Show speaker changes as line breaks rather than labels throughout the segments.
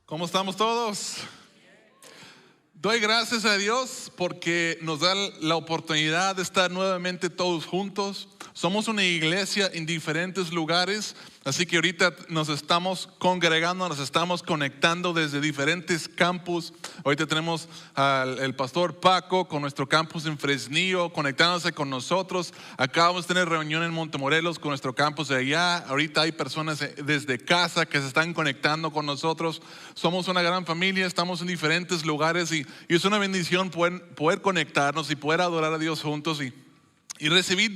¿Cómo estamos todos? Doy gracias a Dios porque nos da la oportunidad de estar nuevamente todos juntos. Somos una iglesia en diferentes lugares, así que ahorita nos estamos congregando, nos estamos conectando desde diferentes campus. Ahorita tenemos al pastor Paco con nuestro campus en Fresnillo, conectándose con nosotros. Acabamos de tener reunión en Montemorelos con nuestro campus de allá. Ahorita hay personas desde casa que se están conectando con nosotros. Somos una gran familia, estamos en diferentes lugares y es una bendición poder conectarnos y poder adorar a Dios juntos y recibir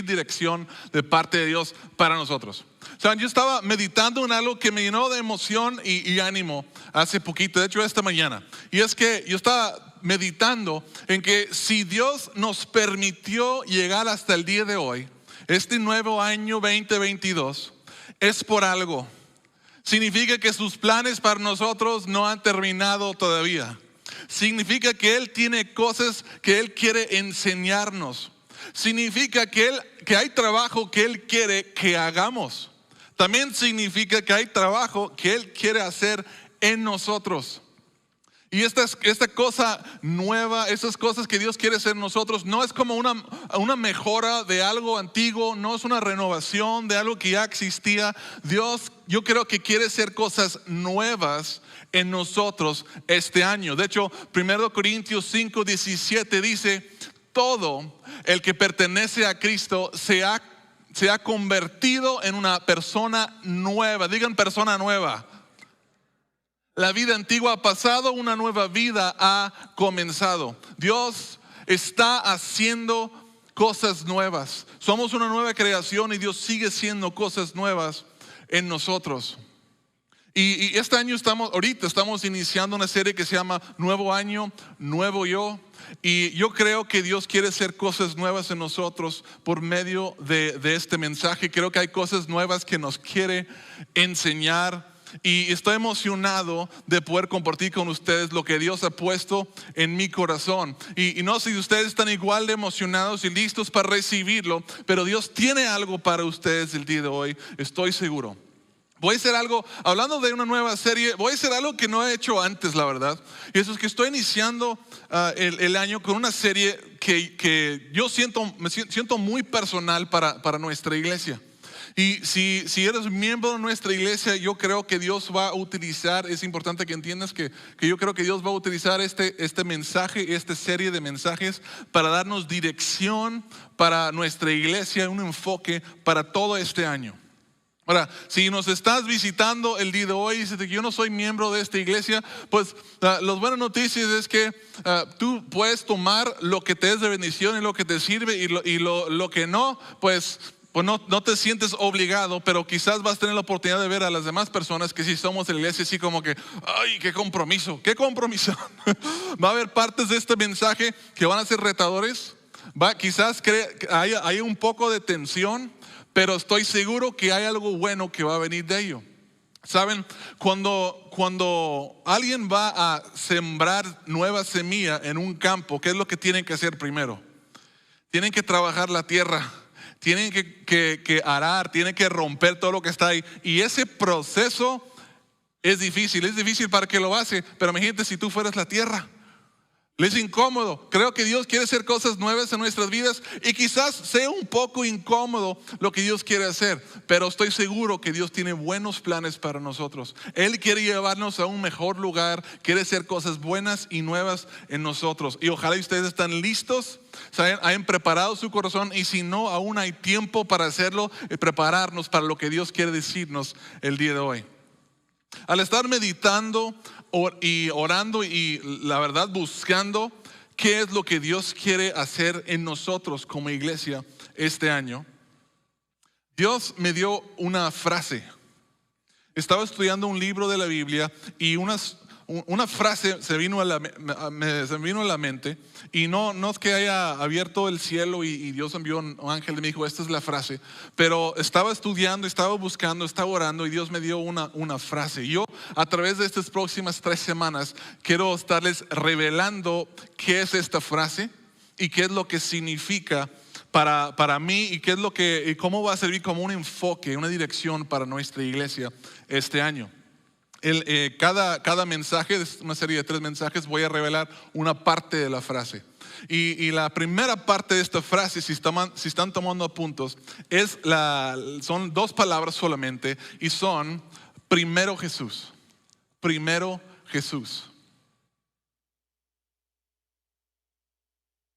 dirección de parte de Dios para nosotros. Saben, yo estaba meditando en algo que me llenó de emoción y ánimo hace poquito, de hecho esta mañana. Y es que yo estaba meditando en que si Dios nos permitió llegar hasta el día de hoy, este nuevo año 2022, es por algo. Significa que sus planes para nosotros no han terminado todavía. Significa que Él tiene cosas que Él quiere enseñarnos. Significa que hay trabajo que Él quiere que hagamos. También significa que hay trabajo que Él quiere hacer en nosotros. Y esta cosa nueva, estas cosas que Dios quiere hacer en nosotros, no es como una mejora de algo antiguo, no es una renovación de algo que ya existía. Dios, yo creo que quiere hacer cosas nuevas en nosotros este año. De hecho, 1 Corintios 5:17 dice: todo el que pertenece a Cristo se ha convertido en una persona nueva. Digan persona nueva. La vida antigua ha pasado, una nueva vida ha comenzado. Dios está haciendo cosas nuevas. Somos una nueva creación y Dios sigue haciendo cosas nuevas en nosotros. Y este año ahorita estamos iniciando una serie que se llama Nuevo Año, Nuevo Yo. Y yo creo que Dios quiere hacer cosas nuevas en nosotros por medio de este mensaje. Creo que hay cosas nuevas que nos quiere enseñar. Y estoy emocionado de poder compartir con ustedes lo que Dios ha puesto en mi corazón. Y no sé si ustedes están igual de emocionados y listos para recibirlo, pero Dios tiene algo para ustedes el día de hoy, estoy seguro. Voy a hacer algo, hablando de una nueva serie, voy a hacer algo que no he hecho antes, la verdad. Y eso es que estoy iniciando el año con una serie que yo me siento muy personal para nuestra iglesia. Y si eres miembro de nuestra iglesia, yo creo que Dios va a utilizar, es importante que entiendas que yo creo que Dios va a utilizar este mensaje, esta serie de mensajes para darnos dirección para nuestra iglesia, un enfoque para todo este año. Ahora, si nos estás visitando el día de hoy y dices que yo no soy miembro de esta iglesia, pues las buenas noticias es que tú puedes tomar lo que te es de bendición y lo que te sirve y lo que no, pues no te sientes obligado, pero quizás vas a tener la oportunidad de ver a las demás personas que sí somos de la iglesia, así como que, ay, qué compromiso. Va a haber partes de este mensaje que van a ser retadores. Quizás hay un poco de tensión, pero estoy seguro que hay algo bueno que va a venir de ello. Saben, cuando alguien va a sembrar nueva semilla en un campo, ¿qué es lo que tienen que hacer primero? Tienen que trabajar la tierra. Tienen que arar, tienen que romper todo lo que está ahí. Y ese proceso es difícil para que lo hace. Pero imagínate si tú fueras la tierra. Es incómodo. Creo que Dios quiere hacer cosas nuevas en nuestras vidas y quizás sea un poco incómodo lo que Dios quiere hacer, pero estoy seguro que Dios tiene buenos planes para nosotros. Él quiere llevarnos a un mejor lugar, quiere hacer cosas buenas y nuevas en nosotros. Y ojalá ustedes están listos, hayan preparado su corazón, y si no, aún hay tiempo para hacerlo y prepararnos para lo que Dios quiere decirnos el día de hoy. Al estar meditando y orando y la verdad buscando qué es lo que Dios quiere hacer en nosotros como iglesia este año, Dios me dio una frase. Estaba estudiando un libro de la Biblia y una frase se me vino a la mente, y no es que haya abierto el cielo y Dios envió un ángel y me dijo esta es la frase, pero estaba estudiando, estaba buscando, estaba orando y Dios me dio una frase. Yo a través de estas próximas 3 semanas quiero estarles revelando qué es esta frase y qué es lo que significa para mí y cómo va a servir como un enfoque, una dirección para nuestra iglesia este año. cada mensaje, es una serie de 3 mensajes, voy a revelar una parte de la frase. Y la primera parte de esta frase, si están tomando apuntes, son 2 palabras solamente y son primero Jesús. Primero Jesús.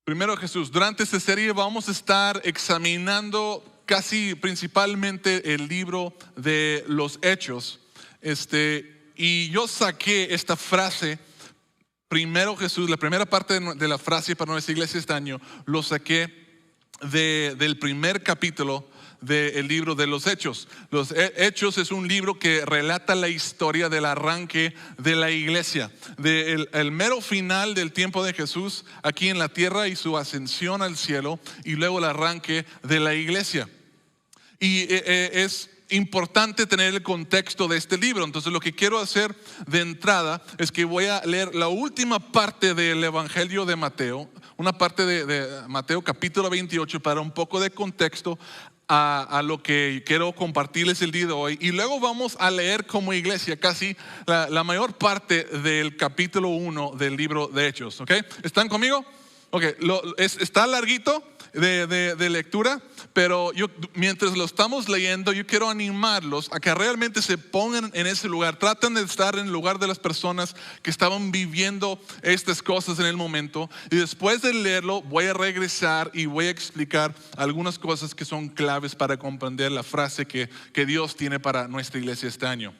Primero Jesús. Durante esta serie vamos a estar examinando casi principalmente el libro de los Hechos. Y yo saqué esta frase, primero Jesús, la primera parte de la frase para nuestra iglesia este año, lo saqué del primer capítulo del libro de los Hechos. Los Hechos es un libro que relata la historia del arranque de la iglesia, del mero final del tiempo de Jesús aquí en la tierra y su ascensión al cielo, y luego el arranque de la iglesia. Y es importante tener el contexto de este libro. Entonces lo que quiero hacer de entrada es que voy a leer la última parte del Evangelio de Mateo, una parte de Mateo capítulo 28, para un poco de contexto a lo que quiero compartirles el día de hoy. Y luego vamos a leer como iglesia casi la mayor parte del capítulo 1 del libro de Hechos. ¿Ok? ¿Están conmigo? Ok, está larguito de lectura, pero mientras lo estamos leyendo, yo quiero animarlos a que realmente se pongan en ese lugar. Traten de estar en el lugar de las personas que estaban viviendo estas cosas en el momento. Y después de leerlo, voy a regresar y voy a explicar algunas cosas que son claves para comprender la frase que Dios tiene para nuestra iglesia este año.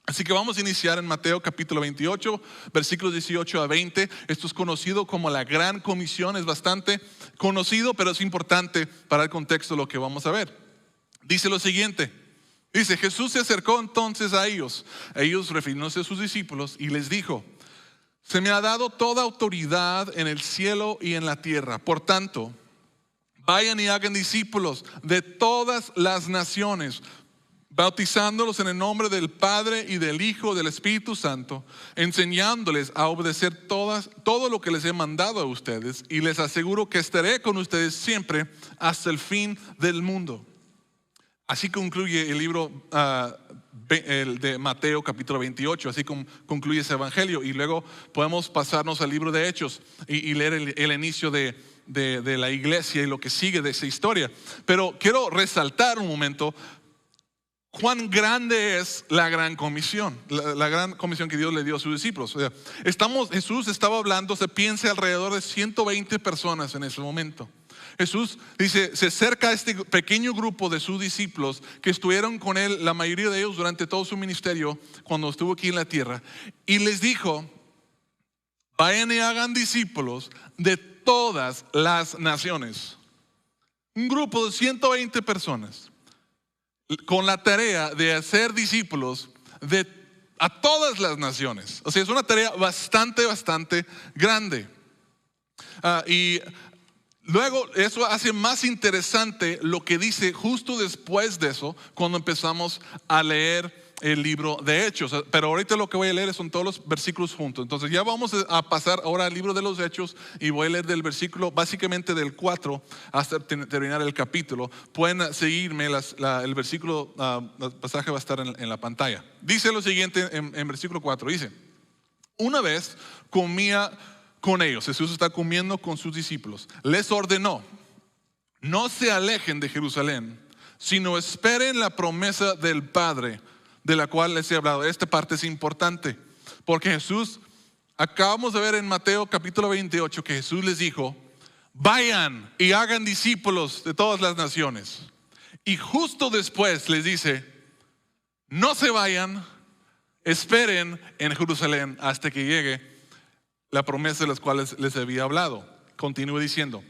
Así que vamos a iniciar en Mateo capítulo 28, versículos 18 a 20. Esto es conocido como la Gran Comisión. Es bastante conocido, pero es importante para el contexto de lo que vamos a ver. Dice lo siguiente. Dice: Jesús se acercó entonces a ellos refiriéndose a sus discípulos, y les dijo: se me ha dado toda autoridad en el cielo y en la tierra. Por tanto, vayan y hagan discípulos de todas las naciones, bautizándolos en el nombre del Padre y del Hijo y del Espíritu Santo, enseñándoles a obedecer todo lo que les he mandado a ustedes, y les aseguro que estaré con ustedes siempre hasta el fin del mundo. Así concluye el libro el de Mateo capítulo 28, así concluye ese evangelio. Y luego podemos pasarnos al libro de Hechos y leer el inicio de la iglesia y lo que sigue de esa historia. Pero quiero resaltar un momento cuán grande es la gran comisión, la gran comisión que Dios le dio a sus discípulos. O sea, Jesús estaba hablando, se piensa, alrededor de 120 personas en ese momento. Jesús dice, se acerca a este pequeño grupo de sus discípulos que estuvieron con él, la mayoría de ellos durante todo su ministerio cuando estuvo aquí en la tierra, y les dijo: vayan y hagan discípulos de todas las naciones. Un grupo de 120 personas con la tarea de hacer discípulos a todas las naciones. O sea, es una tarea bastante grande. Y luego eso hace más interesante lo que dice justo después de eso, cuando empezamos a leer el libro de Hechos. Pero ahorita lo que voy a leer son todos los versículos juntos. Entonces ya vamos a pasar ahora al libro de los Hechos, y voy a leer del versículo básicamente del 4 hasta terminar el capítulo. Pueden seguirme, el versículo, el pasaje va a estar en la pantalla. Dice lo siguiente en versículo 4, dice: una vez comía con ellos, Jesús está comiendo con sus discípulos, les ordenó: no se alejen de Jerusalén, sino esperen la promesa del Padre, de la cual les he hablado. Esta parte es importante, porque Jesús, acabamos de ver en Mateo capítulo 28 que Jesús les dijo: vayan y hagan discípulos de todas las naciones. Y justo después les dice: no se vayan, esperen en Jerusalén hasta que llegue la promesa de las cuales les había hablado. Continúa diciendo: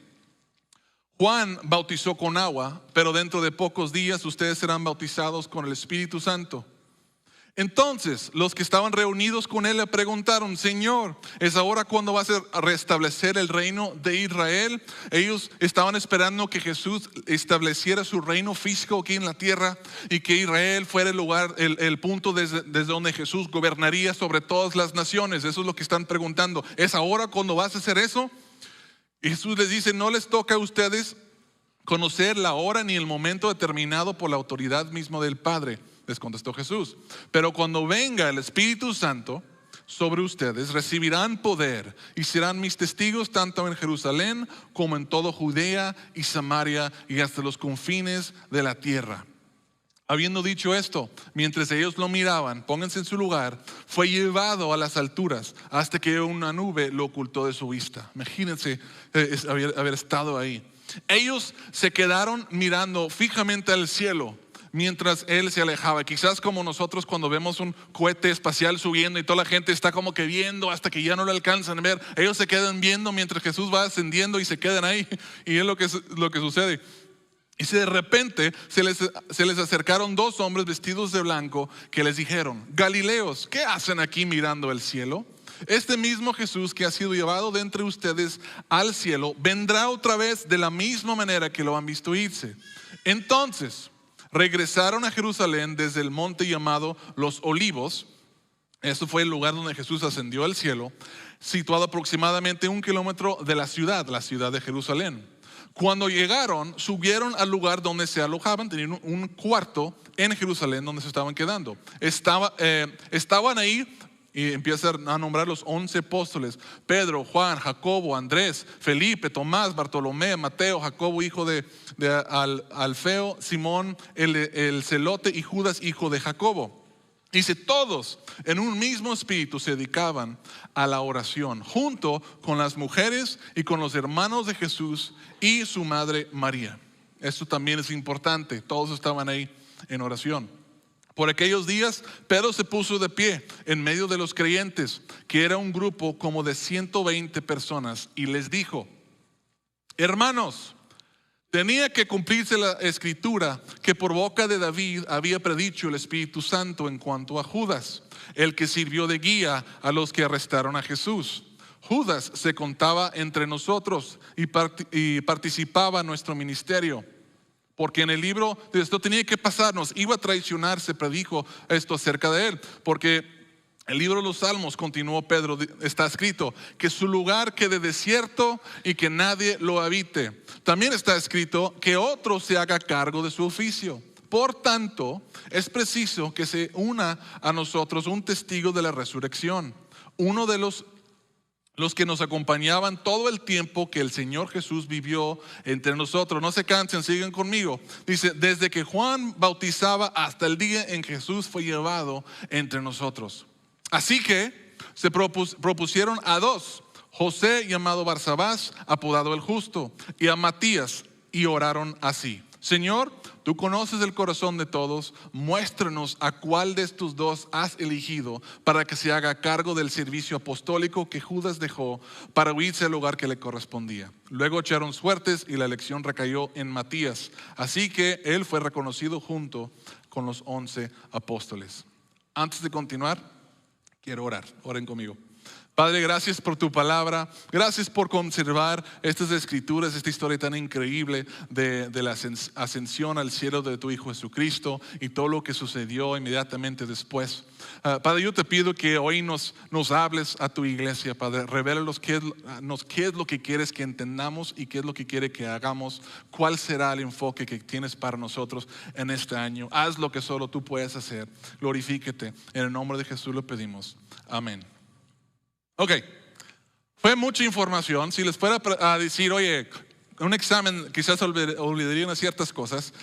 Juan bautizó con agua, pero dentro de pocos días ustedes serán bautizados con el Espíritu Santo. Entonces los que estaban reunidos con él le preguntaron: Señor, ¿es ahora cuando vas a restablecer el reino de Israel? Ellos estaban esperando que Jesús estableciera su reino físico aquí en la tierra, y que Israel fuera el lugar, el punto desde donde Jesús gobernaría sobre todas las naciones. Eso es lo que están preguntando. ¿Es ahora cuando vas a hacer eso? Y Jesús les dice: no les toca a ustedes conocer la hora ni el momento determinado por la autoridad misma del Padre, les contestó Jesús. Pero cuando venga el Espíritu Santo sobre ustedes, recibirán poder y serán mis testigos tanto en Jerusalén como en toda Judea y Samaria y hasta los confines de la tierra. Habiendo dicho esto, mientras ellos lo miraban, pónganse en su lugar, fue llevado a las alturas hasta que una nube lo ocultó de su vista. Imagínense haber estado ahí. Ellos se quedaron mirando fijamente al cielo mientras él se alejaba. Quizás como nosotros cuando vemos un cohete espacial subiendo y toda la gente está como que viendo hasta que ya no lo alcanzan a ver. Ellos se quedan viendo mientras Jesús va ascendiendo y se quedan ahí. Y es lo que sucede. Y si de repente se les acercaron dos hombres vestidos de blanco que les dijeron: Galileos, ¿qué hacen aquí mirando el cielo? Este mismo Jesús que ha sido llevado de entre ustedes al cielo vendrá otra vez de la misma manera que lo han visto irse. Entonces regresaron a Jerusalén desde el monte llamado Los Olivos. Eso fue el lugar donde Jesús ascendió al cielo, situado aproximadamente 1 kilómetro de la ciudad de Jerusalén. Cuando llegaron, subieron al lugar donde se alojaban. Tenían un cuarto en Jerusalén donde se estaban quedando. Estaban ahí y empiezan a nombrar los 11 apóstoles: Pedro, Juan, Jacobo, Andrés, Felipe, Tomás, Bartolomé, Mateo, Jacobo hijo de Alfeo, Simón el celote y Judas hijo de Jacobo. Dice, todos en un mismo espíritu se dedicaban a la oración, junto con las mujeres y con los hermanos de Jesús y su madre María. Esto también es importante, todos estaban ahí en oración. Por aquellos días, Pedro se puso de pie en medio de los creyentes, que era un grupo como de 120 personas, y les dijo: hermanos, tenía que cumplirse la escritura que por boca de David había predicho el Espíritu Santo en cuanto a Judas, el que sirvió de guía a los que arrestaron a Jesús. Judas se contaba entre nosotros y participaba en nuestro ministerio. Porque en el libro de esto tenía que pasarnos, iba a traicionar, se predijo esto acerca de él. Porque el libro de los Salmos, continuó Pedro, está escrito que su lugar quede desierto y que nadie lo habite. También está escrito que otro se haga cargo de su oficio. Por tanto, es preciso que se una a nosotros un testigo de la resurrección, uno de los que nos acompañaban todo el tiempo que el Señor Jesús vivió entre nosotros. No se cansen, sigan conmigo. Dice, desde que Juan bautizaba hasta el día en que Jesús fue llevado entre nosotros. Así que se propusieron a dos: José, llamado Barsabás, apodado el Justo, y a Matías, y oraron así: Señor, tú conoces el corazón de todos, muéstranos a cuál de estos dos has elegido para que se haga cargo del servicio apostólico que Judas dejó para huirse al lugar que le correspondía. Luego echaron suertes y la elección recayó en Matías, así que él fue reconocido junto con los 11 apóstoles. Antes de continuar, quiero orar. Oren conmigo. Padre, gracias por tu palabra. Gracias por conservar estas escrituras, esta historia tan increíble de la ascensión al cielo de tu Hijo Jesucristo y todo lo que sucedió inmediatamente después. Padre, yo te pido que hoy nos hables a tu iglesia, Padre. Revélanos qué es lo que quieres que entendamos y qué es lo que quieres que hagamos. ¿Cuál será el enfoque que tienes para nosotros en este año? Haz lo que solo tú puedes hacer. Glorifíquete. En el nombre de Jesús lo pedimos. Amén. Ok, fue mucha información. Si les fuera a decir, oye, un examen, quizás olvidarían ciertas cosas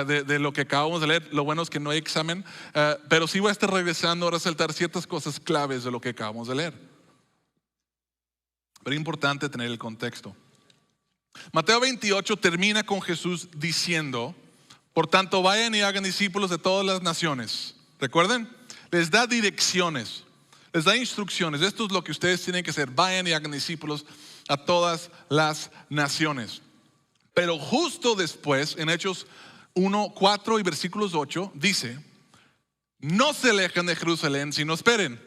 de lo que acabamos de leer. Lo bueno es que no hay examen, pero sí voy a estar regresando a resaltar ciertas cosas claves de lo que acabamos de leer. Pero es importante tener el contexto. Mateo 28 termina con Jesús diciendo: por tanto, vayan y hagan discípulos de todas las naciones. ¿Recuerden? Les da direcciones. Les da instrucciones. Esto es lo que ustedes tienen que hacer. Vayan y hagan discípulos a todas las naciones. Pero justo después, en Hechos 1, 4 y versículos 8, dice: no se alejen de Jerusalén, sino esperen.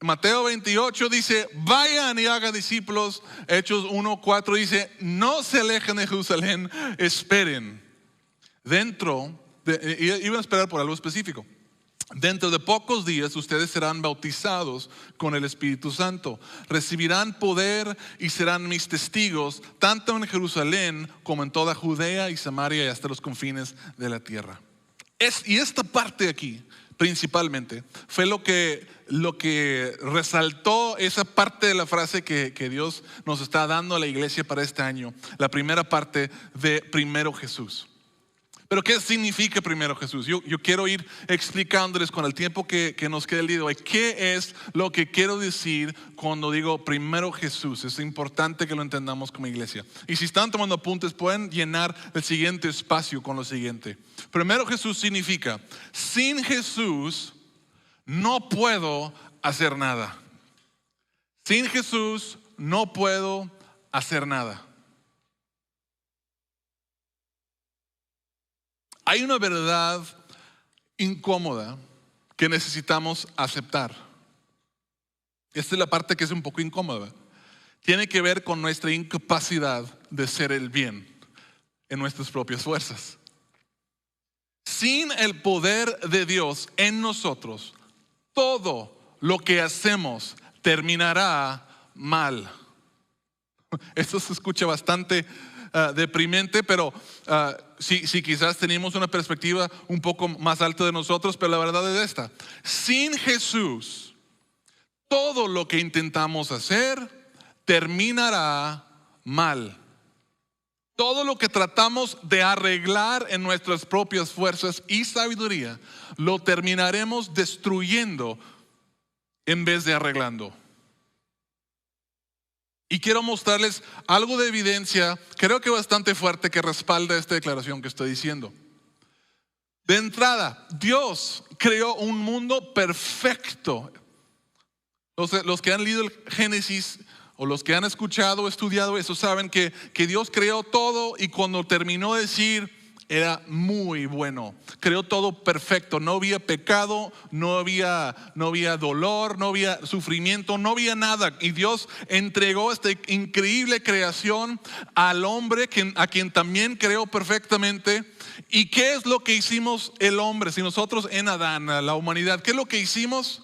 Mateo 28 dice: vayan y hagan discípulos. Hechos 1, 4 dice: no se alejen de Jerusalén, esperen. Iban a esperar por algo específico. Dentro de pocos días ustedes serán bautizados con el Espíritu Santo. Recibirán poder y serán mis testigos, tanto en Jerusalén como en toda Judea y Samaria y hasta los confines de la tierra. Y esta parte aquí, principalmente, fue lo que resaltó esa parte de la frase que Dios nos está dando a la iglesia para este año. La primera parte de primero Jesús. Pero ¿qué significa primero Jesús? Yo quiero ir explicándoles con el tiempo que nos queda el día de hoy. ¿Qué es lo que quiero decir cuando digo primero Jesús? Es importante que lo entendamos como iglesia. Y si están tomando apuntes, pueden llenar el siguiente espacio con lo siguiente. Primero Jesús significa, sin Jesús no puedo hacer nada. Sin Jesús no puedo hacer nada. Hay una verdad incómoda que necesitamos aceptar. Esta es la parte que es un poco incómoda. Tiene que ver con nuestra incapacidad de hacer el bien en nuestras propias fuerzas. Sin el poder de Dios en nosotros, todo lo que hacemos terminará mal. Esto se escucha bastante deprimente, pero si quizás tenemos una perspectiva un poco más alta de nosotros, pero la verdad es esta: sin Jesús, todo lo que intentamos hacer terminará mal. Todo lo que tratamos de arreglar en nuestras propias fuerzas y sabiduría, lo terminaremos destruyendo en vez de arreglando. Y quiero mostrarles algo de evidencia, creo que bastante fuerte, que respalda esta declaración que estoy diciendo. De entrada, Dios creó un mundo perfecto. Los que han leído el Génesis o los que han escuchado o estudiado eso saben que Dios creó todo, y cuando terminó de decir, era muy bueno. Creó todo perfecto. No había pecado, no había dolor, no había sufrimiento, no había nada. Y Dios entregó esta increíble creación al hombre, a quien también creó perfectamente. ¿Y qué es lo que hicimos el hombre? Si nosotros en Adán, la humanidad, ¿qué es lo que hicimos?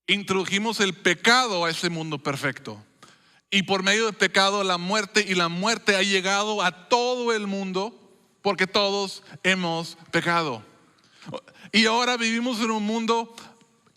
Introdujimos el pecado a ese mundo perfecto. Y por medio del pecado, la muerte, y la muerte ha llegado a todo el mundo, porque todos hemos pecado. Y ahora vivimos en un mundo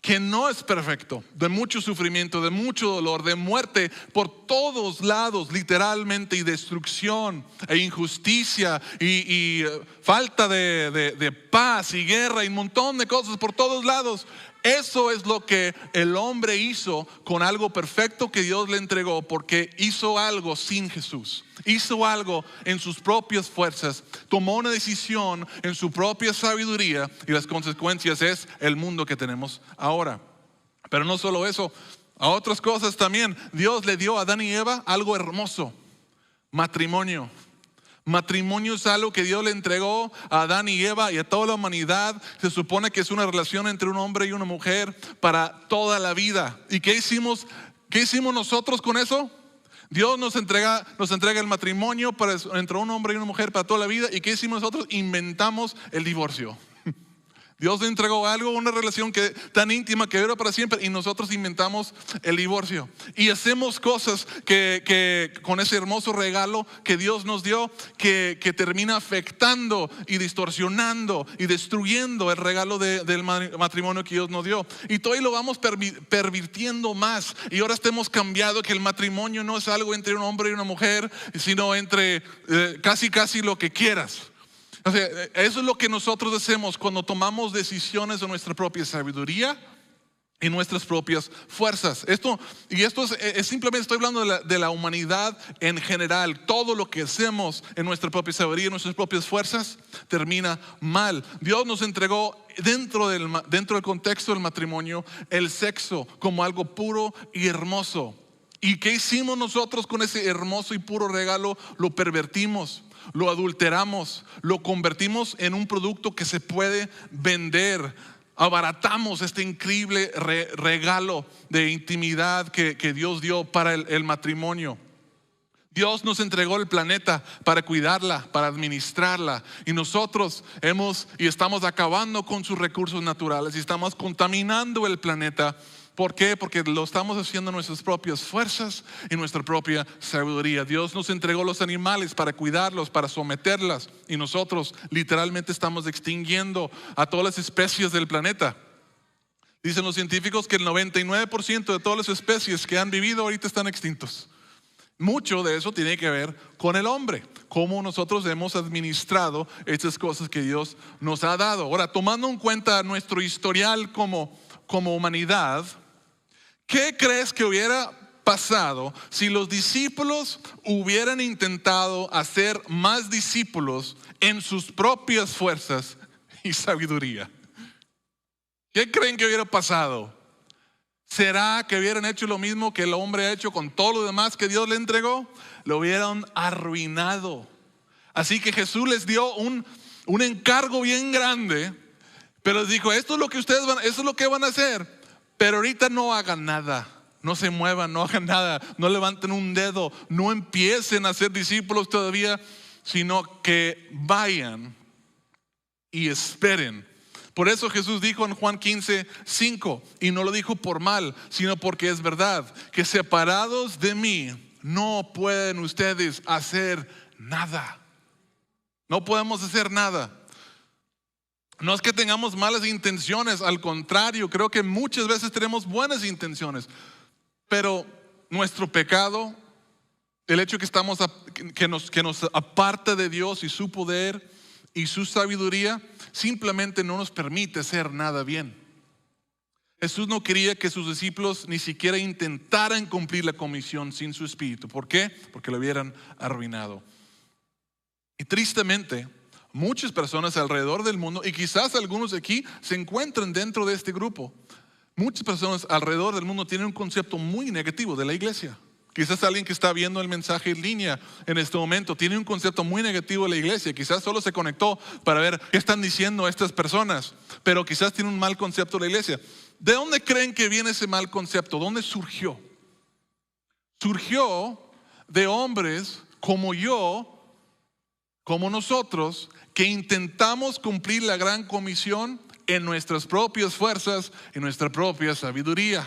que no es perfecto, de mucho sufrimiento, de mucho dolor, de muerte por todos lados, literalmente, y destrucción e injusticia y falta de paz y guerra y un montón de cosas por todos lados. Eso es lo que el hombre hizo con algo perfecto que Dios le entregó, porque hizo algo sin Jesús. Hizo algo en sus propias fuerzas, tomó una decisión en su propia sabiduría, y las consecuencias es el mundo que tenemos ahora. Pero no solo eso, a otras cosas también. Dios le dio a Adán y Eva algo hermoso: matrimonio. Matrimonio es algo que Dios le entregó a Adán y Eva y a toda la humanidad. Se supone que es una relación entre un hombre y una mujer para toda la vida. ¿Y qué hicimos nosotros con eso? Dios nos entrega el matrimonio entre un hombre y una mujer para toda la vida. ¿Y qué hicimos nosotros? Inventamos el divorcio. Dios le entregó algo, una relación tan íntima que era para siempre, y nosotros inventamos el divorcio. Y hacemos cosas que con ese hermoso regalo que Dios nos dio, que termina afectando y distorsionando y destruyendo el regalo del matrimonio que Dios nos dio. Y todo ahí lo vamos pervirtiendo más. Y ahora hemos cambiado que el matrimonio no es algo entre un hombre y una mujer, sino entre casi lo que quieras. O sea, eso es lo que nosotros hacemos cuando tomamos decisiones de nuestra propia sabiduría y nuestras propias fuerzas. Esto es simplemente, estoy hablando de la humanidad en general. Todo lo que hacemos en nuestra propia sabiduría y nuestras propias fuerzas termina mal. Dios nos entregó dentro del contexto del matrimonio el sexo como algo puro y hermoso. ¿Y qué hicimos nosotros con ese hermoso y puro regalo? Lo pervertimos, lo adulteramos, lo convertimos en un producto que se puede vender. Abaratamos este increíble regalo de intimidad que Dios dio para el matrimonio. Dios nos entregó el planeta para cuidarla, para administrarla, y nosotros estamos acabando con sus recursos naturales y estamos contaminando el planeta ¿Por qué? Porque lo estamos haciendo en nuestras propias fuerzas y nuestra propia sabiduría. Dios nos entregó los animales para cuidarlos, para someterlas, y nosotros literalmente estamos extinguiendo a todas las especies del planeta. Dicen los científicos que el 99% de todas las especies que han vivido ahorita están extintos. Mucho de eso tiene que ver con el hombre, cómo nosotros hemos administrado estas cosas que Dios nos ha dado. Ahora, tomando en cuenta nuestro historial como humanidad, ¿qué crees que hubiera pasado si los discípulos hubieran intentado hacer más discípulos en sus propias fuerzas y sabiduría? ¿Qué creen que hubiera pasado? ¿Será que hubieran hecho lo mismo que el hombre ha hecho con todo lo demás que Dios le entregó? Lo hubieran arruinado. Así que Jesús les dio un encargo bien grande, pero les dijo, esto es lo que ustedes esto es lo que van a hacer, pero ahorita no hagan nada, no se muevan, no hagan nada, no levanten un dedo, no empiecen a ser discípulos todavía, sino que vayan y esperen. Por eso Jesús dijo en Juan 15:5, y no lo dijo por mal, sino porque es verdad, que separados de mí no pueden ustedes hacer nada. No podemos hacer nada. No es que tengamos malas intenciones, al contrario, creo que muchas veces tenemos buenas intenciones, pero nuestro pecado, el hecho que nos aparta de Dios y su poder y su sabiduría, simplemente no nos permite hacer nada bien. Jesús no quería que sus discípulos ni siquiera intentaran cumplir la comisión sin su espíritu. ¿Por qué? Porque lo hubieran arruinado. Y tristemente, muchas personas alrededor del mundo, y quizás algunos de aquí se encuentran dentro de este grupo, muchas personas alrededor del mundo tienen un concepto muy negativo de la iglesia. Quizás alguien que está viendo el mensaje en línea en este momento tiene un concepto muy negativo de la iglesia. Quizás solo se conectó para ver qué están diciendo estas personas, pero quizás tiene un mal concepto de la iglesia. ¿De dónde creen que viene ese mal concepto? ¿Dónde surgió? Surgió de hombres como yo, como nosotros, que intentamos cumplir la gran comisión en nuestras propias fuerzas y nuestra propia sabiduría.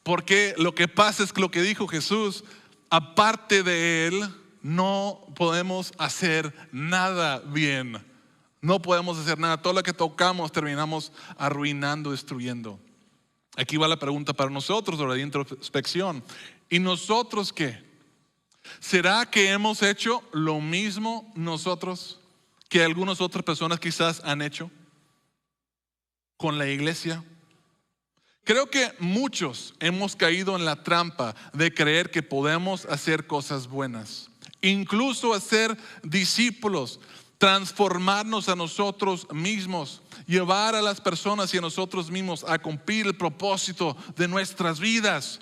Porque lo que pasa es que lo que dijo Jesús, aparte de Él, no podemos hacer nada bien. No podemos hacer nada. Todo lo que tocamos terminamos arruinando, destruyendo. Aquí va la pregunta para nosotros, de introspección. ¿Y nosotros qué? ¿Será que hemos hecho lo mismo nosotros que algunas otras personas quizás han hecho con la iglesia? Creo que muchos hemos caído en la trampa de creer que podemos hacer cosas buenas, incluso hacer discípulos, transformarnos a nosotros mismos, llevar a las personas y a nosotros mismos a cumplir el propósito de nuestras vidas.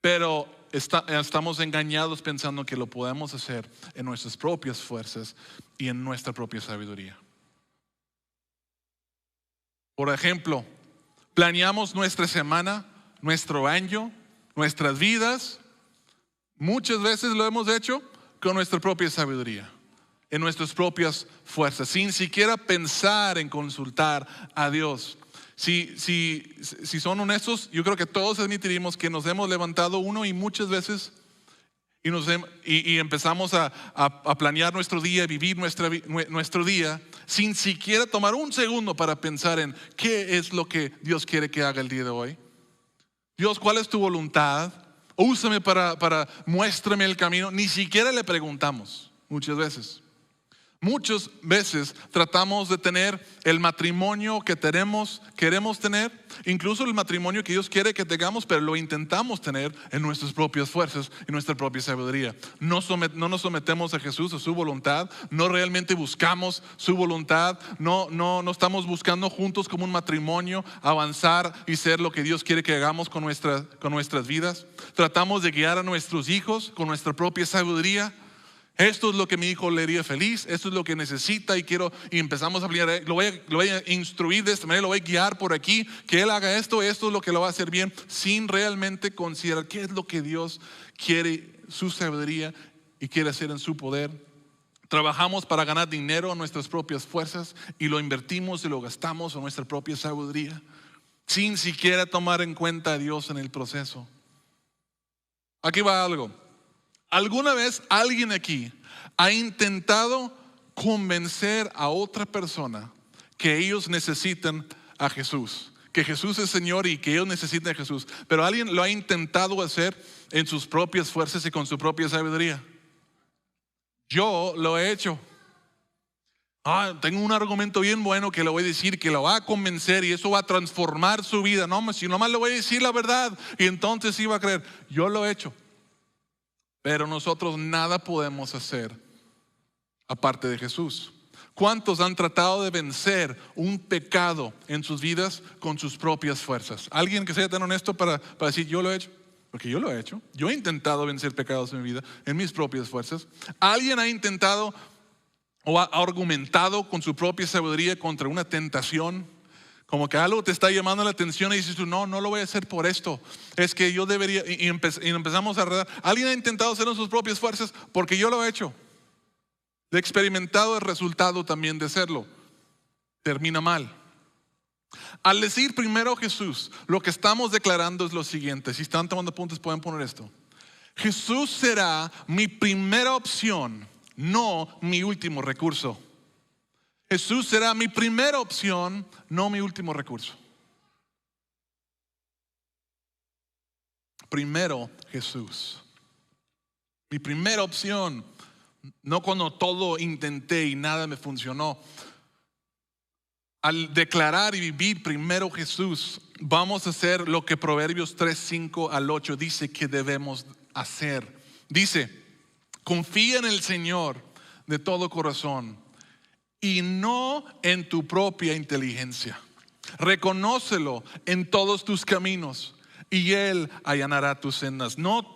Pero estamos engañados pensando que lo podemos hacer en nuestras propias fuerzas y en nuestra propia sabiduría. Por ejemplo, planeamos nuestra semana, nuestro año, nuestras vidas. Muchas veces lo hemos hecho con nuestra propia sabiduría, en nuestras propias fuerzas, sin siquiera pensar en consultar a Dios. Si son honestos, yo creo que todos admitiríamos que nos hemos levantado uno y muchas veces y empezamos a planear nuestro día, vivir nuestro día, sin siquiera tomar un segundo para pensar en qué es lo que Dios quiere que haga el día de hoy. Dios, ¿cuál es tu voluntad? Úsame muéstrame el camino. Ni siquiera le preguntamos muchas veces. Muchas veces tratamos de tener el matrimonio que queremos tener, incluso el matrimonio que Dios quiere que tengamos, pero lo intentamos tener en nuestras propias fuerzas y nuestra propia sabiduría. No nos sometemos a Jesús, a su voluntad, no realmente buscamos su voluntad, no estamos buscando juntos como un matrimonio avanzar y ser lo que Dios quiere que hagamos con nuestras vidas. Tratamos de guiar a nuestros hijos con nuestra propia sabiduría. Esto es lo que mi hijo le haría feliz, esto es lo que necesita y empezamos a aplicar, lo voy a instruir de esta manera, lo voy a guiar por aquí, que él haga esto es lo que lo va a hacer bien, sin realmente considerar qué es lo que Dios quiere, su sabiduría y quiere hacer en su poder. Trabajamos para ganar dinero a nuestras propias fuerzas y lo invertimos y lo gastamos en nuestra propia sabiduría. sin siquiera tomar en cuenta a Dios en el proceso. Aquí va algo. ¿Alguna vez alguien aquí ha intentado convencer a otra persona que ellos necesitan a Jesús? Que Jesús es Señor y que ellos necesitan a Jesús. Pero alguien lo ha intentado hacer en sus propias fuerzas y con su propia sabiduría. Yo lo he hecho. Tengo un argumento bien bueno que le voy a decir, que lo va a convencer y eso va a transformar su vida. No, si nomás le voy a decir la verdad y entonces sí va a creer. Yo lo he hecho. Pero nosotros nada podemos hacer aparte de Jesús. ¿Cuántos han tratado de vencer un pecado en sus vidas con sus propias fuerzas? ¿Alguien que sea tan honesto para decir yo lo he hecho? Porque yo lo he hecho. Yo he intentado vencer pecados en mi vida en mis propias fuerzas. ¿Alguien ha intentado o ha argumentado con su propia sabiduría contra una tentación? Como que algo te está llamando la atención y dices tú, no lo voy a hacer por esto. Es que yo debería, y empezamos a redar. ¿Alguien ha intentado hacerlo en sus propias fuerzas? Porque yo lo he hecho. He experimentado el resultado también de hacerlo. Termina mal. Al decir primero Jesús, lo que estamos declarando es lo siguiente. Si están tomando apuntes pueden poner esto. Jesús será mi primera opción, no mi último recurso. Jesús será mi primera opción, no mi último recurso. Primero Jesús. Mi primera opción, no cuando todo intenté y nada me funcionó. Al declarar y vivir primero Jesús, vamos a hacer lo que Proverbios 3:5-8 dice que debemos hacer. Dice, confía en el Señor de todo corazón y no en tu propia inteligencia. Reconócelo en todos tus caminos y Él allanará tus sendas. No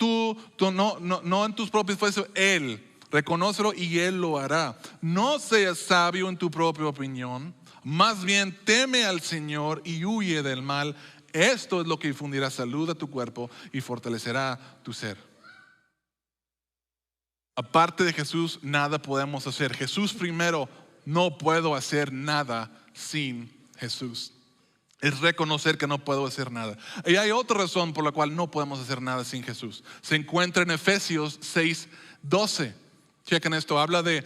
en tus propias fuerzas, Él. Reconócelo y Él lo hará. No seas sabio en tu propia opinión, más bien teme al Señor y huye del mal. Esto es lo que infundirá salud a tu cuerpo y fortalecerá tu ser. Aparte de Jesús, nada podemos hacer. Jesús primero, no puedo hacer nada sin Jesús. Es reconocer que no puedo hacer nada. Y hay otra razón por la cual no podemos hacer nada sin Jesús. Se encuentra en Efesios 6:12. Chequen esto, habla de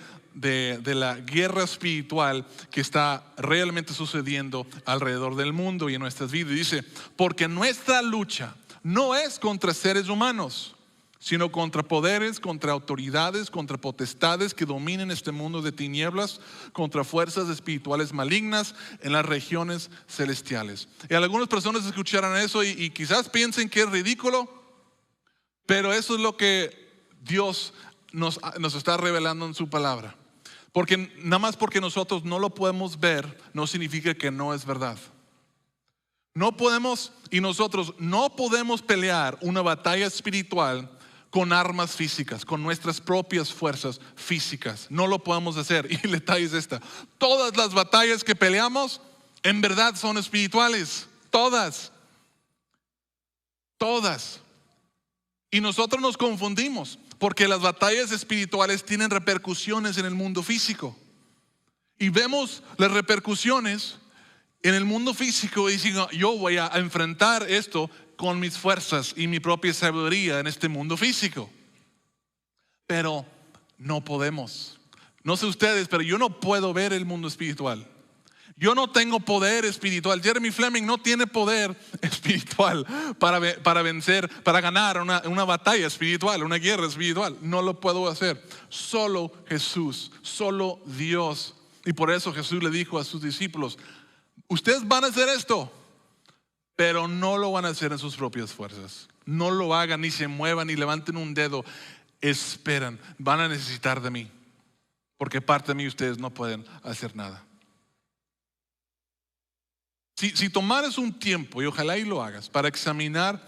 la guerra espiritual que está realmente sucediendo alrededor del mundo y en nuestras vidas. Dice, porque nuestra lucha no es contra seres humanos, sino contra poderes, contra autoridades, contra potestades que dominen este mundo de tinieblas, contra fuerzas espirituales malignas en las regiones celestiales. Y algunas personas escucharán eso y quizás piensen que es ridículo, pero eso es lo que Dios nos está revelando en su palabra. Porque nada más porque nosotros no lo podemos ver, no significa que no es verdad. No podemos y nosotros no podemos pelear una batalla espiritual con armas físicas, con nuestras propias fuerzas físicas. No lo podemos hacer. Y el detalle es esta: todas las batallas que peleamos en verdad son espirituales. Todas. Y nosotros nos confundimos porque las batallas espirituales tienen repercusiones en el mundo físico. Y vemos las repercusiones en el mundo físico y decimos, yo voy a enfrentar esto con mis fuerzas y mi propia sabiduría en este mundo físico. Pero no podemos. No sé ustedes, pero yo no puedo ver el mundo espiritual. Yo no tengo poder espiritual. Jeremy Fleming no tiene poder espiritual para vencer, para ganar una batalla espiritual, una guerra espiritual. No lo puedo hacer. Solo Jesús, solo Dios. Y por eso Jesús le dijo a sus discípulos, ustedes van a hacer esto, pero no lo van a hacer en sus propias fuerzas. No lo hagan, ni se muevan, ni levanten un dedo. Esperan, van a necesitar de mí, porque aparte de mí ustedes no pueden hacer nada. Si tomaras un tiempo, y ojalá y lo hagas, para examinar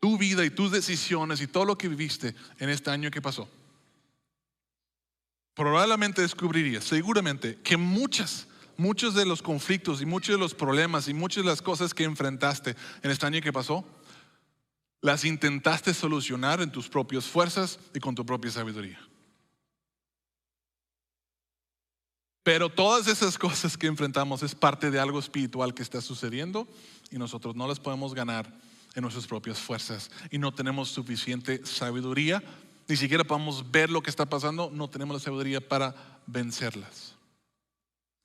tu vida y tus decisiones y todo lo que viviste en este año que pasó, probablemente descubrirías, seguramente, que muchos de los conflictos y muchos de los problemas y muchas de las cosas que enfrentaste en este año que pasó, las intentaste solucionar en tus propias fuerzas y con tu propia sabiduría. Pero todas esas cosas que enfrentamos es parte de algo espiritual que está sucediendo y nosotros no las podemos ganar en nuestras propias fuerzas y no tenemos suficiente sabiduría, ni siquiera podemos ver lo que está pasando, no tenemos la sabiduría para vencerlas.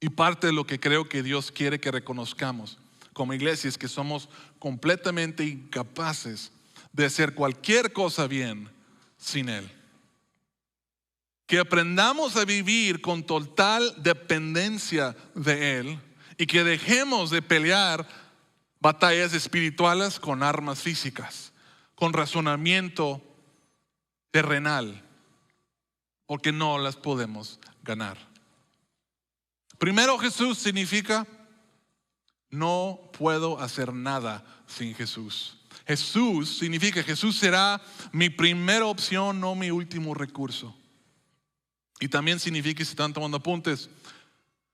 Y parte de lo que creo que Dios quiere que reconozcamos como iglesia es que somos completamente incapaces de hacer cualquier cosa bien sin Él. Que aprendamos a vivir con total dependencia de Él y que dejemos de pelear batallas espirituales con armas físicas, con razonamiento terrenal, porque no las podemos ganar. Primero, Jesús significa no puedo hacer nada sin Jesús. Jesús significa Jesús será mi primera opción, no mi último recurso. Y también significa, si están tomando apuntes,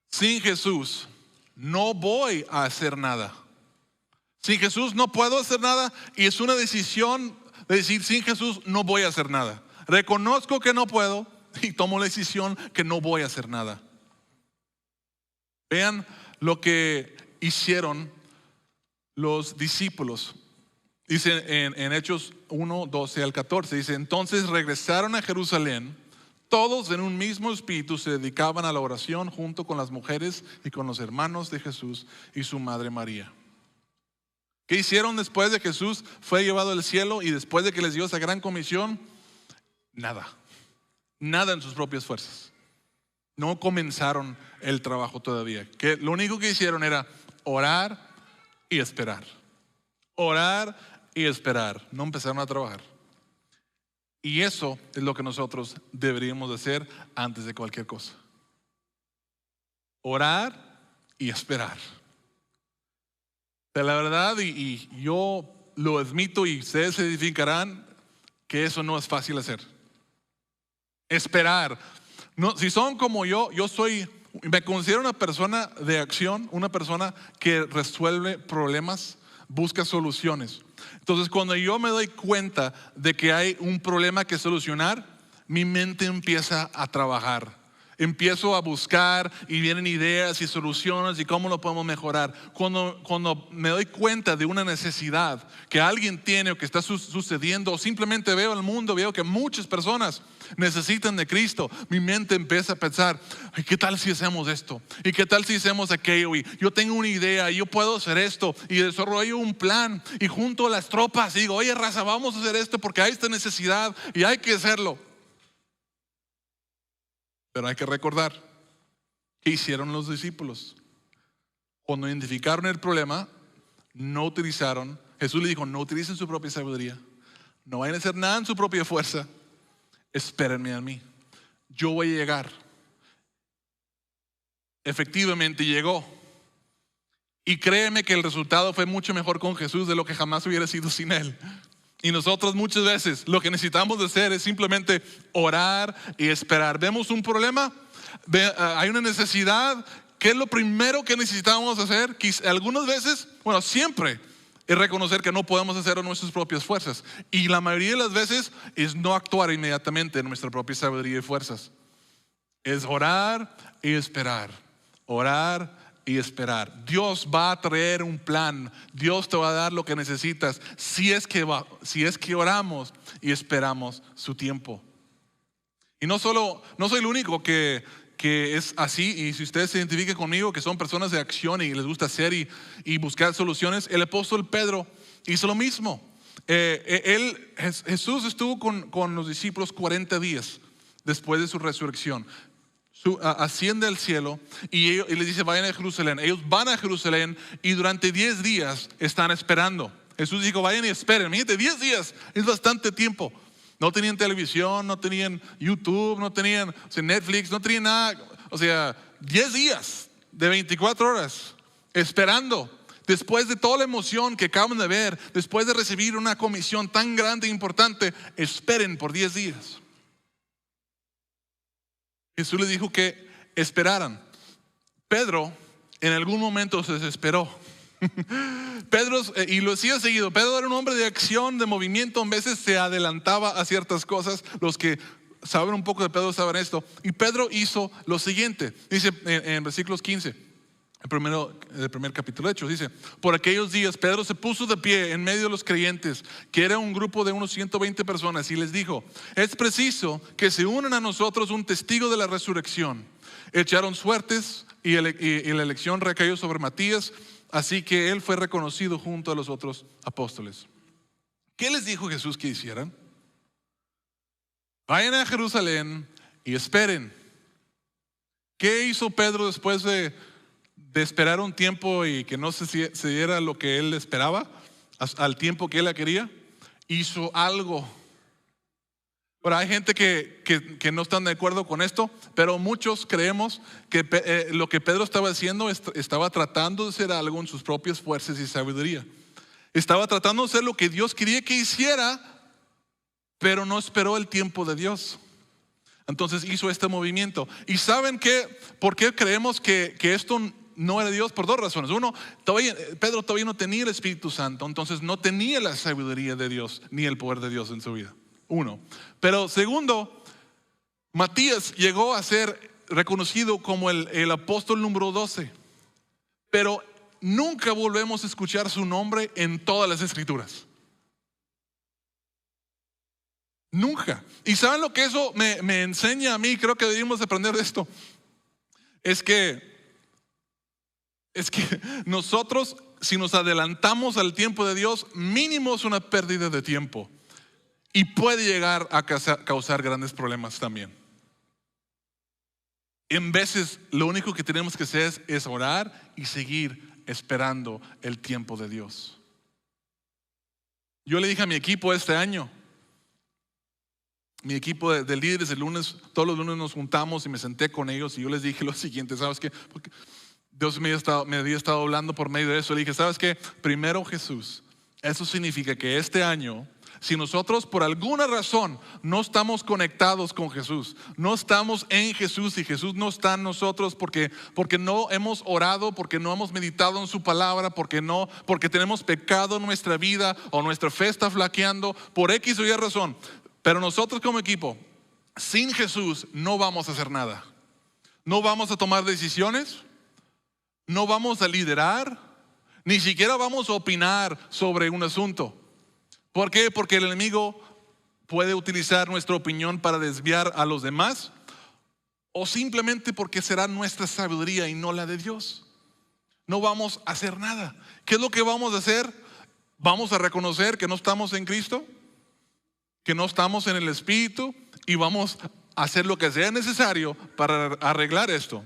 sin Jesús no voy a hacer nada. Sin Jesús no puedo hacer nada y es una decisión de decir sin Jesús no voy a hacer nada. Reconozco que no puedo y tomo la decisión que no voy a hacer nada. Vean lo que hicieron los discípulos. Dice en Hechos 1, 12 al 14, dice, entonces regresaron a Jerusalén. Todos en un mismo espíritu se dedicaban a la oración junto con las mujeres y con los hermanos de Jesús y su madre María. ¿Qué hicieron después de que Jesús fue llevado al cielo y después de que les dio esa gran comisión? Nada en sus propias fuerzas. No comenzaron el trabajo todavía. Que lo único que hicieron era orar y esperar. Orar y esperar. No empezaron a trabajar. Y eso es lo que nosotros deberíamos hacer antes de cualquier cosa. Orar y esperar. Pero la verdad, y yo lo admito y ustedes se edificarán, que eso no es fácil hacer. Esperar. No, si son como yo me considero una persona de acción, una persona que resuelve problemas, busca soluciones. Entonces cuando yo me doy cuenta de que hay un problema que solucionar, mi mente empieza a trabajar. Empiezo a buscar y vienen ideas y soluciones y cómo lo podemos mejorar. Cuando me doy cuenta de una necesidad que alguien tiene o que está sucediendo, o simplemente veo el mundo, veo que muchas personas necesitan de Cristo, mi mente empieza a pensar, ay, ¿qué tal si hacemos esto? ¿Y qué tal si hacemos aquello? Y yo tengo una idea y yo puedo hacer esto y desarrollo un plan y junto a las tropas digo, oye raza, vamos a hacer esto porque hay esta necesidad y hay que hacerlo. Pero hay que recordar qué hicieron los discípulos. Cuando identificaron el problema, no utilizaron, Jesús le dijo, no utilicen su propia sabiduría, no vayan a hacer nada en su propia fuerza, espérenme a mí, yo voy a llegar. Efectivamente llegó. Y créeme que el resultado fue mucho mejor con Jesús de lo que jamás hubiera sido sin Él. Y nosotros muchas veces lo que necesitamos de hacer es simplemente orar y esperar. Vemos un problema, hay una necesidad. ¿Qué es lo primero que necesitamos hacer? Algunas veces, bueno, siempre es reconocer que no podemos hacerlo en nuestras propias fuerzas. Y la mayoría de las veces es no actuar inmediatamente en nuestra propia sabiduría y fuerzas. Es orar y esperar. Orar y esperar. Dios va a traer un plan. Dios te va a dar lo que necesitas si es que oramos y esperamos su tiempo. Y no soy el único que es así. Y si ustedes se identifican conmigo, que son personas de acción y les gusta hacer y buscar soluciones, el apóstol Pedro hizo lo mismo. Jesús estuvo con los discípulos 40 días después de su resurrección. Asciende al cielo y les dice vayan a Jerusalén. Ellos van a Jerusalén y durante 10 días están esperando. Jesús dijo vayan y esperen. Fíjate, 10 días es bastante tiempo. No tenían televisión, no tenían YouTube, no tenían Netflix, no tenían nada. 10 días de 24 horas esperando. Después de toda la emoción que acaban de ver, después de recibir una comisión tan grande e importante, esperen por 10 días. Jesús les dijo que esperaran. Pedro en algún momento se desesperó. Pedro, y lo decía seguido, Pedro era un hombre de acción, de movimiento. A veces se adelantaba a ciertas cosas. Los que saben un poco de Pedro, saben esto. Y Pedro hizo lo siguiente. Dice en versículos 15, el primer capítulo de Hechos, dice: por aquellos días Pedro se puso de pie en medio de los creyentes, que era un grupo de unos 120 personas, y les dijo: es preciso que se unan a nosotros un testigo de la resurrección. Echaron suertes y la elección recayó sobre Matías, así que él fue reconocido junto a los otros apóstoles. ¿Qué les dijo Jesús que hicieran? Vayan a Jerusalén y esperen. ¿Qué hizo Pedro después de esperar un tiempo y que no se diera lo que él esperaba, al tiempo que él la quería? Hizo algo. Ahora, hay gente que no están de acuerdo con esto, pero muchos creemos que lo que Pedro estaba haciendo, estaba tratando de hacer algo en sus propias fuerzas y sabiduría. Estaba tratando de hacer lo que Dios quería que hiciera, pero no esperó el tiempo de Dios. Entonces hizo este movimiento. ¿Y saben qué? ¿Por qué creemos que esto no era Dios? Por dos razones. Uno, Pedro todavía no tenía el Espíritu Santo, entonces no tenía la sabiduría de Dios ni el poder de Dios en su vida. Uno. Pero segundo, Matías llegó a ser reconocido como el apóstol número 12, pero nunca volvemos a escuchar su nombre en todas las escrituras. Nunca. ¿Y saben lo que eso me enseña a mí? Creo que debemos aprender de esto. Es que nosotros, si nos adelantamos al tiempo de Dios, mínimo es una pérdida de tiempo. Y puede llegar a causar grandes problemas también. En veces lo único que tenemos que hacer es orar y seguir esperando el tiempo de Dios. Yo le dije a mi equipo este año, mi equipo de líderes, todos los lunes nos juntamos y me senté con ellos y yo les dije lo siguiente: ¿sabes qué? Porque Dios me había estado hablando por medio de eso. Le dije: ¿sabes qué? Primero Jesús. Eso significa que este año, si nosotros por alguna razón no estamos conectados con Jesús, no estamos en Jesús y Jesús no está en nosotros porque no hemos orado, porque no hemos meditado en su palabra, porque tenemos pecado en nuestra vida o nuestra fe está flaqueando, por X o Y razón. Pero nosotros como equipo, sin Jesús no vamos a hacer nada. No vamos a tomar decisiones, no vamos a liderar, ni siquiera vamos a opinar sobre un asunto. ¿Por qué? Porque el enemigo puede utilizar nuestra opinión para desviar a los demás, o simplemente porque será nuestra sabiduría y no la de Dios. No vamos a hacer nada. ¿Qué es lo que vamos a hacer? Vamos a reconocer que no estamos en Cristo, que no estamos en el Espíritu, y vamos a hacer lo que sea necesario para arreglar esto.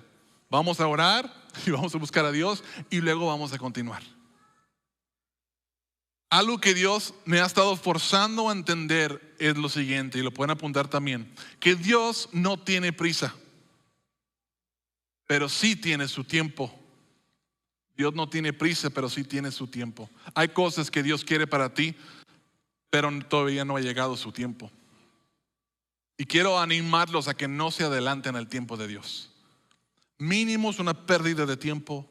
Vamos a orar y vamos a buscar a Dios y luego vamos a continuar. Algo que Dios me ha estado forzando a entender es lo siguiente, y lo pueden apuntar también: que Dios no tiene prisa, pero sí tiene su tiempo. Dios no tiene prisa, pero sí tiene su tiempo. Hay cosas que Dios quiere para ti, pero todavía no ha llegado su tiempo. Y quiero animarlos a que no se adelanten al tiempo de Dios. Mínimo es una pérdida de tiempo,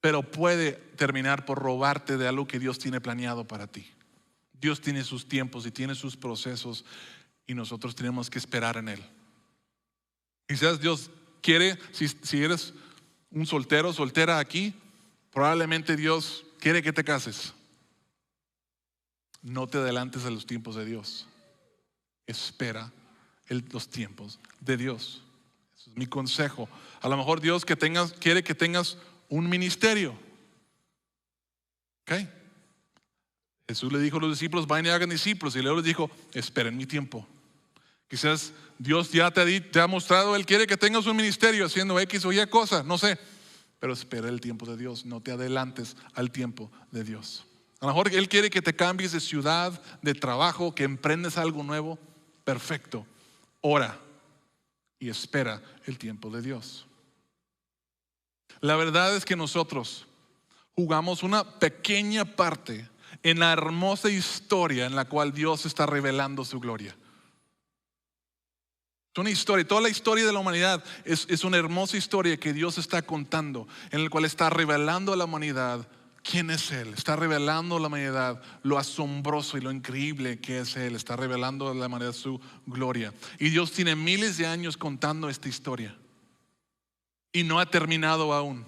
pero puede terminar por robarte de algo que Dios tiene planeado para ti. Dios tiene sus tiempos y tiene sus procesos, y nosotros tenemos que esperar en Él. Quizás Dios quiere, si eres un soltero, soltera aquí, probablemente Dios quiere que te cases. No te adelantes a los tiempos de Dios. Espera los tiempos de Dios. Ese es mi consejo. A lo mejor Dios quiere que tengas un ministerio. ¿Ok? Jesús le dijo a los discípulos: vayan y hagan discípulos. Y luego les dijo: esperen mi tiempo. Quizás Dios ya te ha mostrado, Él quiere que tengas un ministerio haciendo X o Y cosa, no sé. Pero espera el tiempo de Dios. No te adelantes al tiempo de Dios. A lo mejor Él quiere que te cambies de ciudad, de trabajo, que emprendes algo nuevo. Perfecto. Ora y espera el tiempo de Dios. La verdad es que nosotros jugamos una pequeña parte en la hermosa historia en la cual Dios está revelando su gloria. Es una historia, toda la historia de la humanidad es una hermosa historia que Dios está contando, en la cual está revelando a la humanidad quién es Él. Está revelando a la humanidad lo asombroso y lo increíble que es Él. Está revelando a la humanidad su gloria. Y Dios tiene miles de años contando esta historia. Y no ha terminado aún.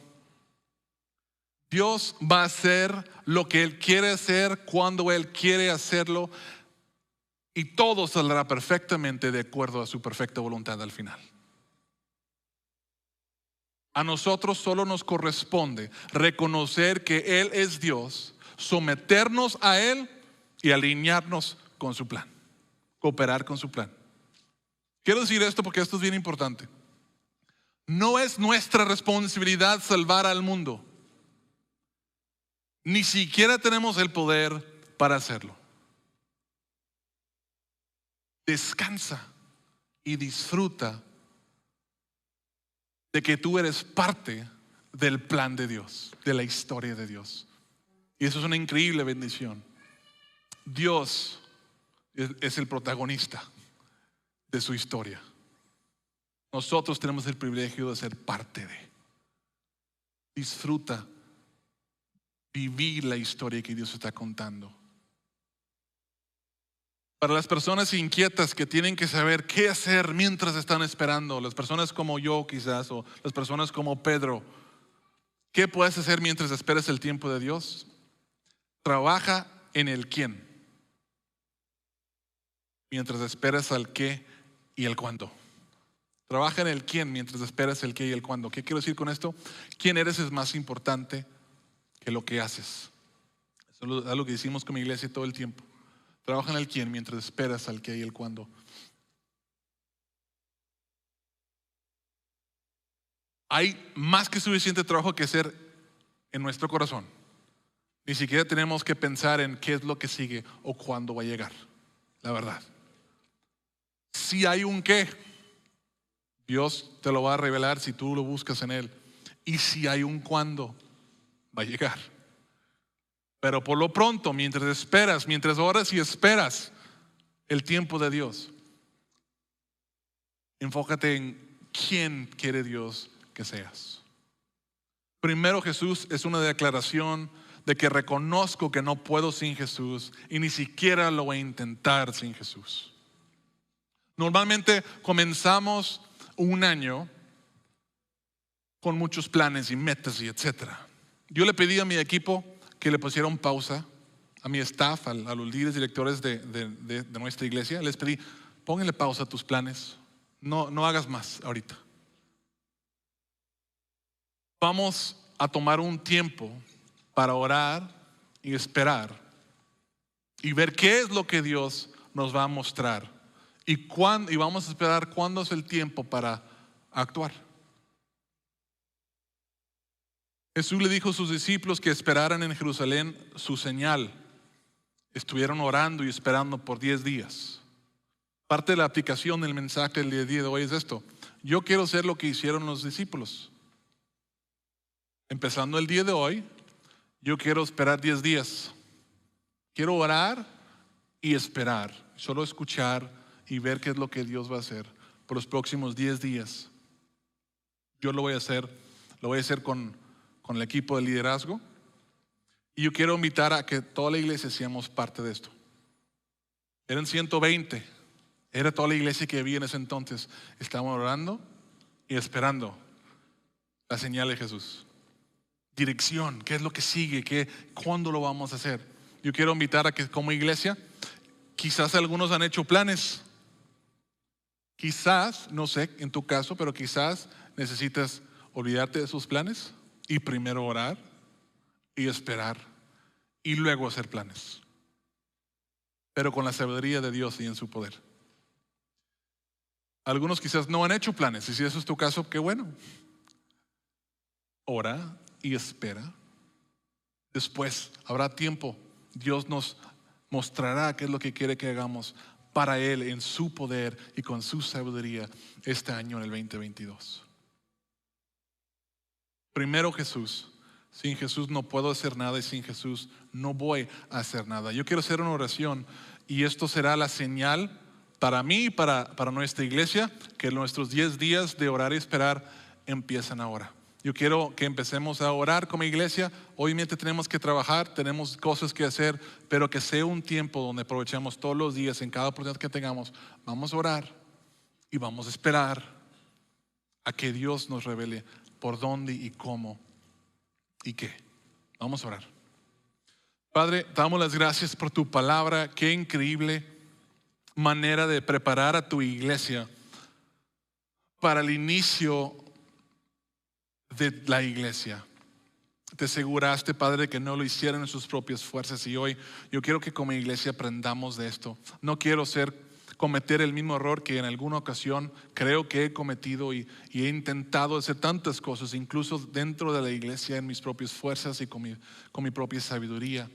Dios va a hacer lo que Él quiere hacer cuando Él quiere hacerlo. Y todo saldrá perfectamente de acuerdo a su perfecta voluntad al final. A nosotros solo nos corresponde reconocer que Él es Dios, someternos a Él y alinearnos con su plan, cooperar con su plan. Quiero decir esto porque esto es bien importante. No es nuestra responsabilidad salvar al mundo. Ni siquiera tenemos el poder para hacerlo. Descansa y disfruta de que tú eres parte del plan de Dios, de la historia de Dios. Y eso es una increíble bendición. Dios es el protagonista de su historia. Nosotros tenemos el privilegio de ser parte de. Disfruta vivir la historia que Dios está contando. Para las personas inquietas que tienen que saber qué hacer mientras están esperando, las personas como yo quizás, o las personas como Pedro, ¿qué puedes hacer mientras esperas el tiempo de Dios? Trabaja en el quién, mientras esperas al qué y el cuándo. Trabaja en el quién mientras esperas el qué y el cuándo. ¿Qué quiero decir con esto? Quién eres es más importante que lo que haces. Eso es algo que decimos como iglesia todo el tiempo. Trabaja en el quién mientras esperas al qué y el cuándo. Hay más que suficiente trabajo que hacer en nuestro corazón. Ni siquiera tenemos que pensar en qué es lo que sigue o cuándo va a llegar. La verdad. Si hay un qué, Dios te lo va a revelar si tú lo buscas en Él. Y si hay un cuándo, va a llegar. Pero por lo pronto, mientras esperas, mientras oras y esperas el tiempo de Dios, enfócate en quién quiere Dios que seas. Primero, Jesús es una declaración de que reconozco que no puedo sin Jesús y ni siquiera lo voy a intentar sin Jesús. Normalmente comenzamos un año con muchos planes y metas y etcétera. Yo le pedí a mi equipo que le pusieran pausa, a mi staff, a los líderes directores de nuestra iglesia. Les pedí, pónganle pausa a tus planes, no hagas más ahorita. Vamos a tomar un tiempo para orar y esperar y ver qué es lo que Dios nos va a mostrar y vamos a esperar cuándo es el tiempo para actuar. Jesús le dijo a sus discípulos que esperaran en Jerusalén su señal. Estuvieron orando y esperando por 10 días. Parte de la aplicación del mensaje del día de hoy es esto. Yo quiero hacer lo que hicieron los discípulos. Empezando el día de hoy, yo quiero esperar 10 días. Quiero orar y esperar. Solo escuchar y ver qué es lo que Dios va a hacer por los próximos 10 días. Yo lo voy a hacer con el equipo de liderazgo. Y yo quiero invitar a que toda la iglesia seamos parte de esto. Eran 120. Era toda la iglesia que había en ese entonces. Estábamos orando y esperando la señal de Jesús. Dirección, qué es lo que sigue, cuándo lo vamos a hacer. Yo quiero invitar a que como iglesia, quizás algunos han hecho planes. Quizás, no sé en tu caso, pero quizás necesitas olvidarte de esos planes y primero orar y esperar y luego hacer planes, pero con la sabiduría de Dios y en su poder. Algunos quizás no han hecho planes, y si eso es tu caso, qué bueno. Ora y espera. Después habrá tiempo. Dios nos mostrará qué es lo que quiere que hagamos para Él en su poder y con su sabiduría este año en el 2022. Primero Jesús. Sin Jesús no puedo hacer nada y sin Jesús no voy a hacer nada. Yo quiero hacer una oración y esto será la señal para mí y para nuestra iglesia que nuestros 10 días de orar y esperar empiezan ahora. Yo quiero que empecemos a orar como iglesia. Obviamente tenemos que trabajar, tenemos cosas que hacer, pero que sea un tiempo donde aprovechemos todos los días, en cada oportunidad que tengamos. Vamos a orar y vamos a esperar a que Dios nos revele por dónde y cómo y qué. Vamos a orar. Padre, damos las gracias por tu palabra. Qué increíble manera de preparar a tu iglesia para el inicio de la iglesia. Te aseguraste, Padre, que no lo hicieran en sus propias fuerzas, y hoy yo quiero que como iglesia aprendamos de esto. No quiero cometer el mismo error que en alguna ocasión creo que he cometido y he intentado hacer tantas cosas, incluso dentro de la iglesia, en mis propias fuerzas y con mi propia sabiduría.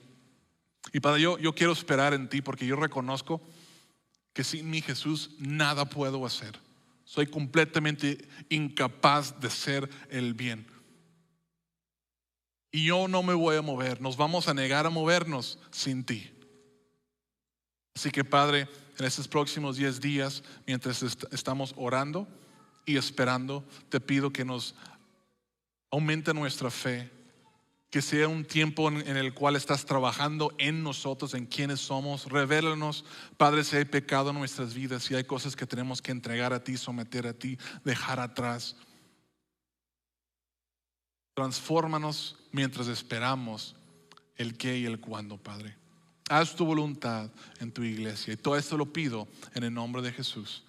Y Padre, yo quiero esperar en ti, porque yo reconozco que sin mi Jesús nada puedo hacer. Soy completamente incapaz de hacer el bien. Y yo no me voy a mover. Nos vamos a negar a movernos sin ti. Así que, Padre, en estos próximos 10 días, mientras estamos orando y esperando, te pido que nos aumente nuestra fe. Que sea un tiempo en el cual estás trabajando en nosotros, en quienes somos. Revélanos, Padre, si hay pecado en nuestras vidas, si hay cosas que tenemos que entregar a ti, someter a ti, dejar atrás. Transfórmanos mientras esperamos el qué y el cuándo, Padre. Haz tu voluntad en tu iglesia. Y todo esto lo pido en el nombre de Jesús.